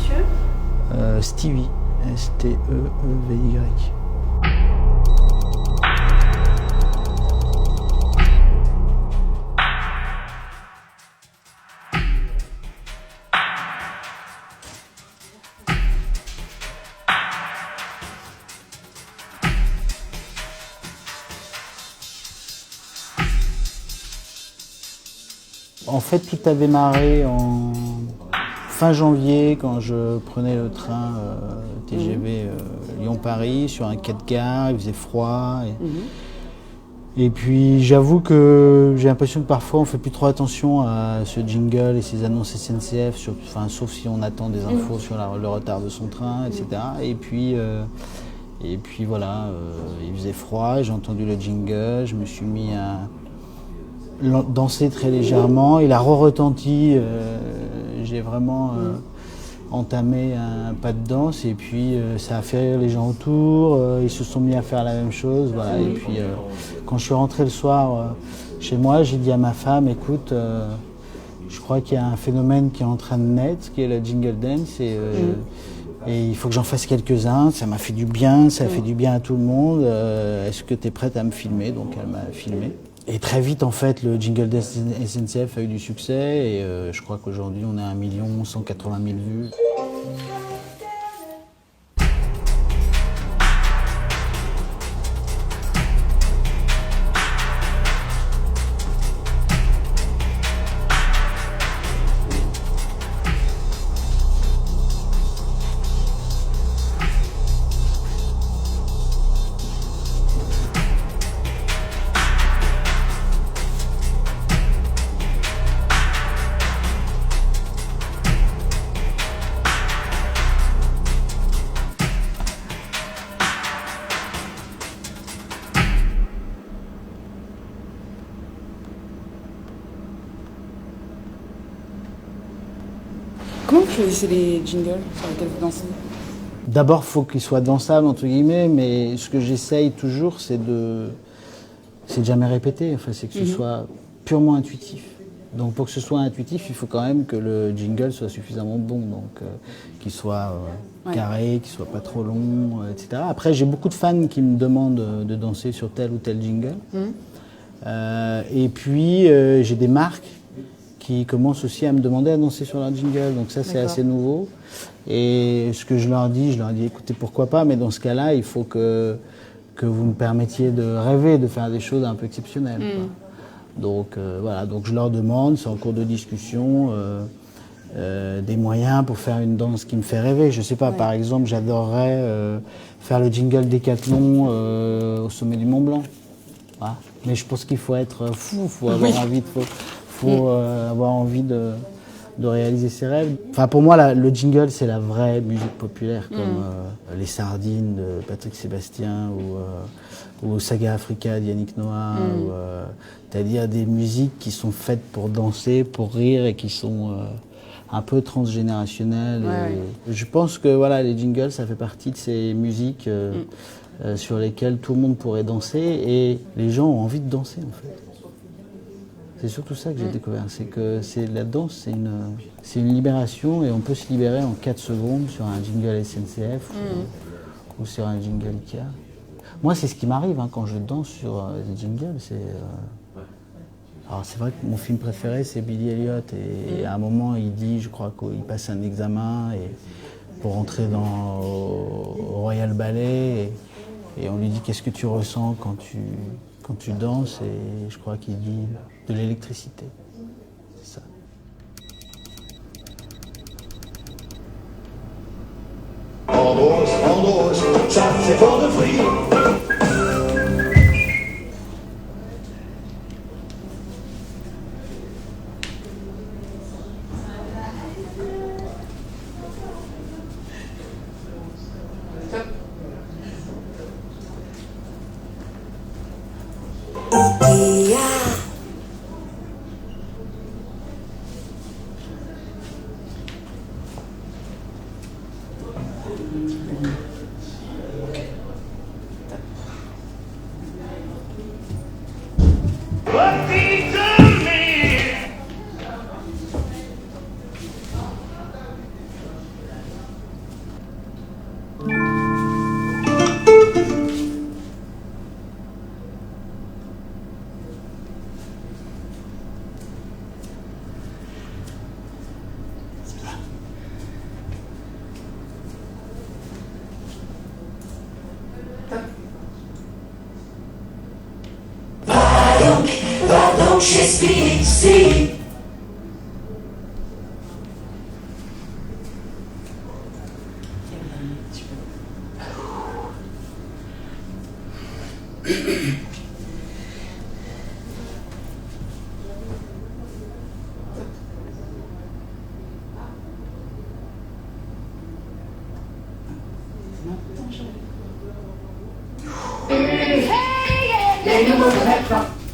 monsieur? Stevie, Stevey. En fait, tout a démarré en fin janvier, quand je prenais le train TGV Lyon-Paris sur un quai de gare, il faisait froid. Et puis j'avoue que j'ai l'impression que parfois on fait plus trop attention à ce jingle et ces annonces SNCF, sauf si on attend des infos sur le retard de son train, etc. Et puis voilà, il faisait froid, j'ai entendu le jingle, je me suis mis à danser très légèrement, il a re-retenti, j'ai vraiment entamé un pas de danse et puis ça a fait rire les gens autour, ils se sont mis à faire la même chose, voilà. Et puis quand je suis rentré le soir chez moi, j'ai dit à ma femme, écoute, je crois qu'il y a un phénomène qui est en train de naître, qui est le jingle dance et il faut que j'en fasse quelques-uns, ça m'a fait du bien, ça a fait du bien à tout le monde, est-ce que tu es prête à me filmer? Donc elle m'a filmé. Et très vite, en fait, le jingle de SNCF a eu du succès et je crois qu'aujourd'hui, on est à 1 180 000 vues. Comment vous choisissez les jingles sur lesquels vous dansez? D'abord, il faut qu'ils soient dansables, entre guillemets, mais ce que j'essaye toujours, c'est de jamais répéter, enfin, c'est que ce soit purement intuitif. Donc pour que ce soit intuitif, il faut quand même que le jingle soit suffisamment bon, donc qu'il soit carré, qu'il soit pas trop long, etc. Après, j'ai beaucoup de fans qui me demandent de danser sur tel ou tel jingle. Et puis, j'ai des marques qui commencent aussi à me demander à danser sur leur jingle, donc ça c'est assez nouveau. Et ce que je leur dis, écoutez, pourquoi pas, mais dans ce cas-là, il faut que vous me permettiez de rêver, de faire des choses un peu exceptionnelles. Donc voilà, donc je leur demande, c'est en cours de discussion, des moyens pour faire une danse qui me fait rêver. Je sais pas, par exemple, j'adorerais faire le jingle Décathlon au sommet du Mont Blanc. Voilà. Mais je pense qu'il faut être fou, il faut avoir envie avoir envie de réaliser ses rêves. Enfin, pour moi, le jingle, c'est la vraie musique populaire, comme les Sardines de Patrick Sébastien ou Saga Africa de Yannick Noah. C'est-à-dire des musiques qui sont faites pour danser, pour rire et qui sont un peu transgénérationnelles. Je pense que voilà, les jingles, ça fait partie de ces musiques sur lesquelles tout le monde pourrait danser et les gens ont envie de danser, en fait. C'est surtout ça que j'ai découvert, c'est que la danse, c'est une libération et on peut se libérer en 4 secondes sur un jingle SNCF ou sur un jingle Ikea. Moi, c'est ce qui m'arrive quand je danse sur des jingles. Alors c'est vrai que mon film préféré, c'est Billy Elliot et à un moment, il dit, je crois qu'il passe un examen pour entrer au Royal Ballet et on lui dit qu'est-ce que tu ressens quand tu danses et je crois qu'il dit de l'électricité. C'est ça. Andros, ça c'est fort de fric. HSBC. Les nouveaux vêtements.